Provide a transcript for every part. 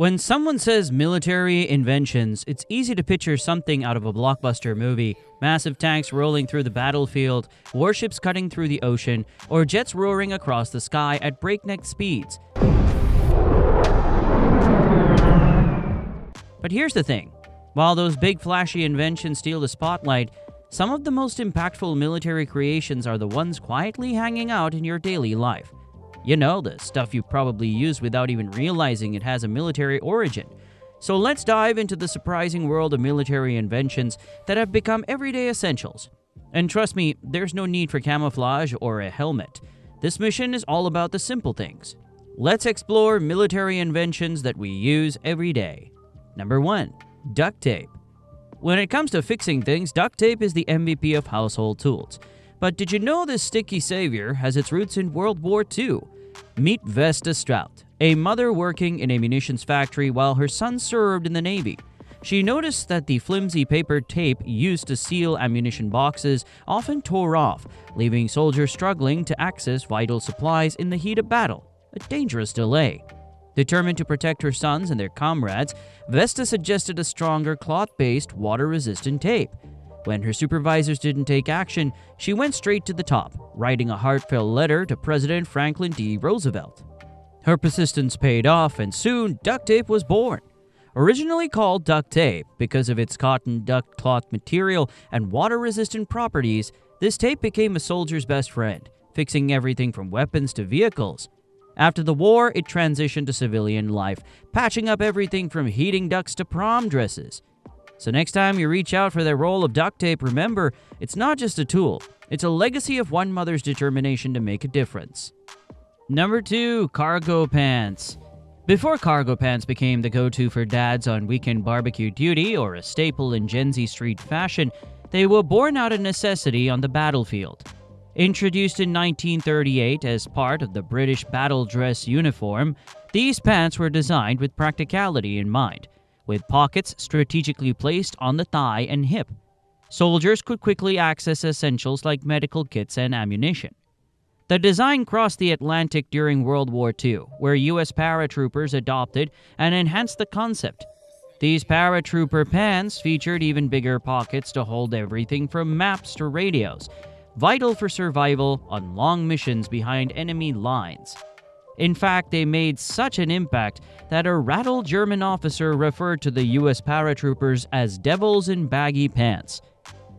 When someone says military inventions, it's easy to picture something out of a blockbuster movie. Massive tanks rolling through the battlefield, warships cutting through the ocean, or jets roaring across the sky at breakneck speeds. But here's the thing. While those big flashy inventions steal the spotlight, some of the most impactful military creations are the ones quietly hanging out in your daily life. You know, the stuff you probably use without even realizing it has a military origin. So let's dive into the surprising world of military inventions that have become everyday essentials. And trust me, there's no need for camouflage or a helmet. This mission is all about the simple things. Let's explore military inventions that we use every day. Number 1. Duct tape. When it comes to fixing things, duct tape is the MVP of household tools. But did you know this sticky savior has its roots in World War II? Meet Vesta Strout, a mother working in a munitions factory while her son served in the Navy. She noticed that the flimsy paper tape used to seal ammunition boxes often tore off, leaving soldiers struggling to access vital supplies in the heat of battle, a dangerous delay. Determined to protect her sons and their comrades, Vesta suggested a stronger cloth-based, water-resistant tape. When her supervisors didn't take action, she went straight to the top, writing a heartfelt letter to President Franklin D. Roosevelt. Her persistence paid off, and soon duct tape was born. Originally called duct tape because of its cotton duct cloth material and water-resistant properties, this tape became a soldier's best friend, fixing everything from weapons to vehicles. After the war, it transitioned to civilian life, patching up everything from heating ducts to prom dresses. So next time you reach out for that roll of duct tape, remember, it's not just a tool. It's a legacy of one mother's determination to make a difference. Number 2. Cargo pants. Before cargo pants became the go-to for dads on weekend barbecue duty or a staple in Gen Z street fashion, they were born out of necessity on the battlefield. Introduced in 1938 as part of the British battle dress uniform, these pants were designed with practicality in mind, with pockets strategically placed on the thigh and hip. Soldiers could quickly access essentials like medical kits and ammunition. The design crossed the Atlantic during World War II, where U.S. paratroopers adopted and enhanced the concept. These paratrooper pants featured even bigger pockets to hold everything from maps to radios, vital for survival on long missions behind enemy lines. In fact, they made such an impact that a rattled German officer referred to the U.S. paratroopers as devils in baggy pants.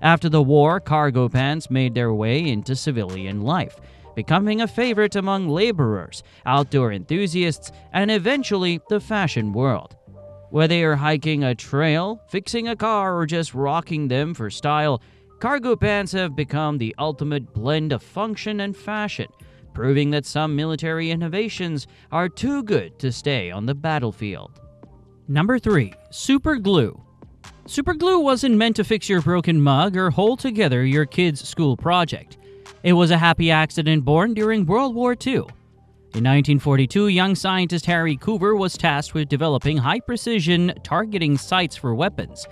After the war, cargo pants made their way into civilian life, becoming a favorite among laborers, outdoor enthusiasts, and eventually the fashion world. Whether you're hiking a trail, fixing a car, or just rocking them for style, cargo pants have become the ultimate blend of function and fashion, proving that some military innovations are too good to stay on the battlefield. Number 3. Super glue. Super glue wasn't meant to fix your broken mug or hold together your kid's school project. It was a happy accident born during World War II. In 1942, young scientist Harry Coover was tasked with developing high-precision targeting sights for weapons.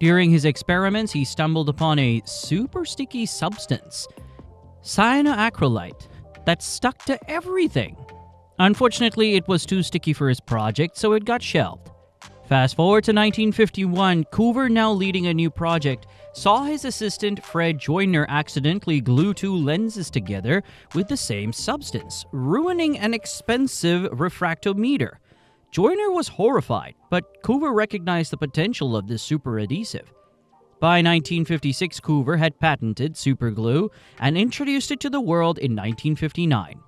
During his experiments, he stumbled upon a super sticky substance, cyanoacrylate, that stuck to everything. Unfortunately, it was too sticky for his project, so it got shelved. Fast forward to 1951, Coover, now leading a new project, saw his assistant Fred Joyner accidentally glue two lenses together with the same substance, ruining an expensive refractometer. Joyner was horrified, but Coover recognized the potential of this super adhesive. By 1956, Coover had patented superglue and introduced it to the world in 1959.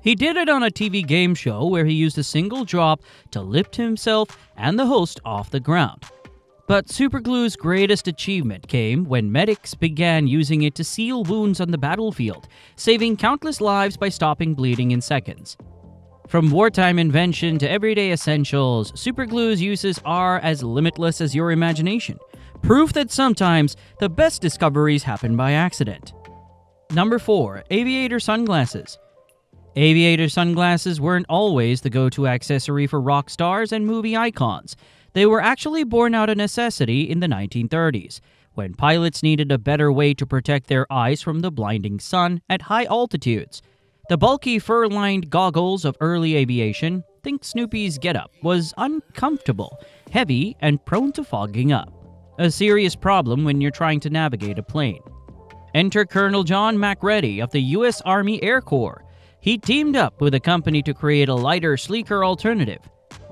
He did it on a TV game show where he used a single drop to lift himself and the host off the ground. But superglue's greatest achievement came when medics began using it to seal wounds on the battlefield, saving countless lives by stopping bleeding in seconds. From wartime invention to everyday essentials, superglue's uses are as limitless as your imagination. Proof that sometimes the best discoveries happen by accident. Number 4. Aviator sunglasses. Aviator sunglasses weren't always the go-to accessory for rock stars and movie icons. They were actually born out of necessity in the 1930s, when pilots needed a better way to protect their eyes from the blinding sun at high altitudes. The bulky fur-lined goggles of early aviation, think Snoopy's getup, was uncomfortable, heavy, and prone to fogging up. A serious problem when you're trying to navigate a plane. Enter Colonel John MacReady of the U.S. Army Air Corps. He teamed up with a company to create a lighter, sleeker alternative.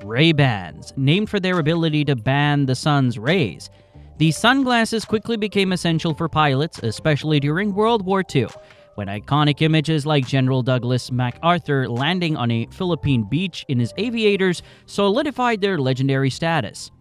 Ray-Bans, named for their ability to ban the sun's rays. These sunglasses quickly became essential for pilots, especially during World War II, when iconic images like General Douglas MacArthur landing on a Philippine beach in his aviators solidified their legendary status.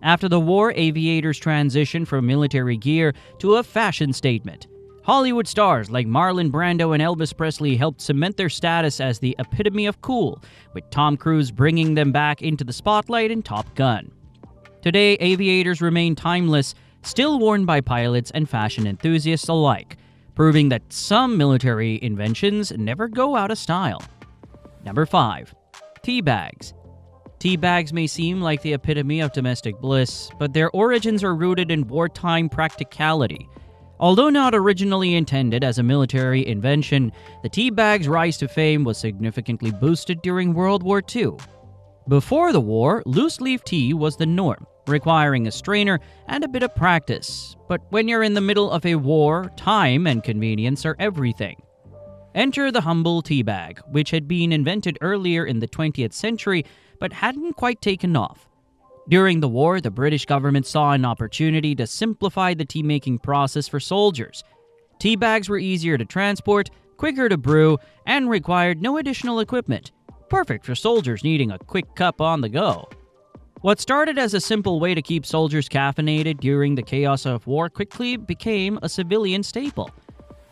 After the war, aviators transitioned from military gear to a fashion statement. Hollywood stars like Marlon Brando and Elvis Presley helped cement their status as the epitome of cool, with Tom Cruise bringing them back into the spotlight in Top Gun. Today, aviators remain timeless, still worn by pilots and fashion enthusiasts alike, proving that some military inventions never go out of style. Number 5. Tea bags. Tea bags may seem like the epitome of domestic bliss, but their origins are rooted in wartime practicality. Although not originally intended as a military invention, the tea bag's rise to fame was significantly boosted during World War II. Before the war, loose-leaf tea was the norm, requiring a strainer and a bit of practice. But when you're in the middle of a war, time and convenience are everything. Enter the humble tea bag, which had been invented earlier in the 20th century but hadn't quite taken off. During the war, the British government saw an opportunity to simplify the tea-making process for soldiers. Tea bags were easier to transport, quicker to brew, and required no additional equipment. Perfect for soldiers needing a quick cup on the go. What started as a simple way to keep soldiers caffeinated during the chaos of war quickly became a civilian staple.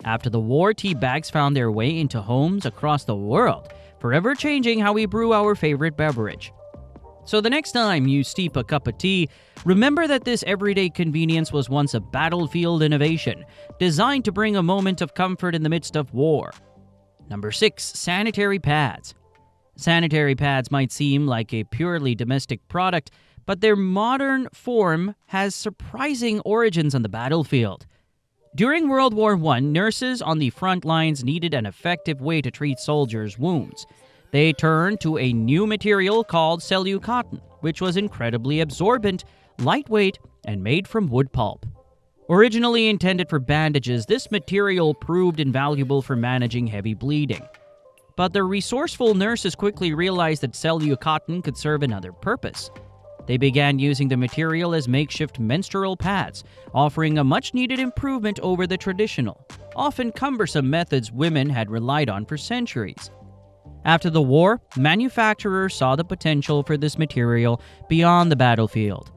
After the war, tea bags found their way into homes across the world, forever changing how we brew our favorite beverage. So the next time you steep a cup of tea, remember that this everyday convenience was once a battlefield innovation, designed to bring a moment of comfort in the midst of war. Number 6. Sanitary pads. Sanitary pads might seem like a purely domestic product, but their modern form has surprising origins on the battlefield. During World War I, nurses on the front lines needed an effective way to treat soldiers' wounds. They turned to a new material called cellulose, which was incredibly absorbent, lightweight, and made from wood pulp. Originally intended for bandages, this material proved invaluable for managing heavy bleeding. But the resourceful nurses quickly realized that cellulose cotton could serve another purpose. They began using the material as makeshift menstrual pads, offering a much-needed improvement over the traditional, often cumbersome methods women had relied on for centuries. After the war, manufacturers saw the potential for this material beyond the battlefield.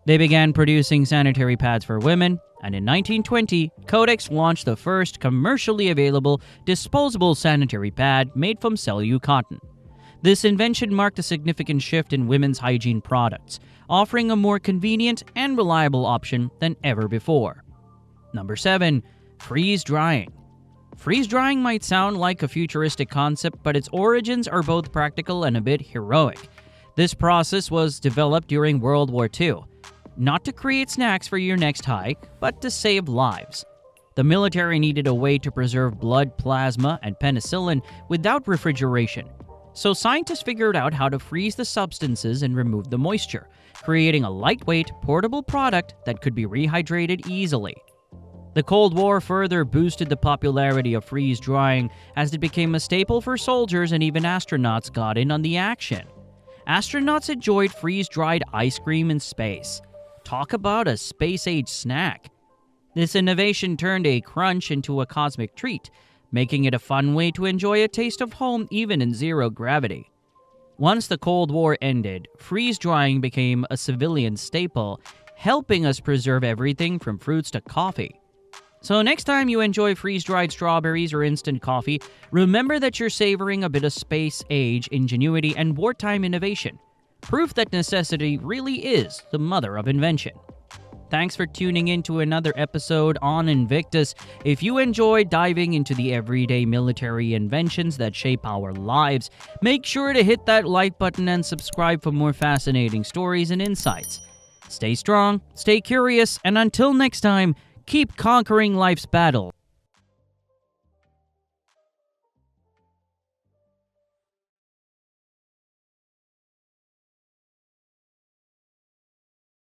They began producing sanitary pads for women, and in 1920, Kotex launched the first commercially available disposable sanitary pad made from cellulose cotton. This invention marked a significant shift in women's hygiene products, offering a more convenient and reliable option than ever before. Number 7. Freeze drying. Freeze drying might sound like a futuristic concept, but its origins are both practical and a bit heroic. This process was developed during World War II, not to create snacks for your next hike, but to save lives. The military needed a way to preserve blood, plasma, and penicillin without refrigeration. So scientists figured out how to freeze the substances and remove the moisture, creating a lightweight, portable product that could be rehydrated easily. The Cold War further boosted the popularity of freeze drying as it became a staple for soldiers, and even astronauts got in on the action. Astronauts enjoyed freeze-dried ice cream in space. Talk about a space-age snack. This innovation turned a crunch into a cosmic treat, making it a fun way to enjoy a taste of home even in zero gravity. Once the Cold War ended, freeze-drying became a civilian staple, helping us preserve everything from fruits to coffee. So next time you enjoy freeze-dried strawberries or instant coffee, remember that you're savoring a bit of space-age ingenuity and wartime innovation. Proof that necessity really is the mother of invention. Thanks for tuning in to another episode on Invictus. If you enjoy diving into the everyday military inventions that shape our lives, make sure to hit that like button and subscribe for more fascinating stories and insights. Stay strong, stay curious, and until next time, keep conquering life's battle.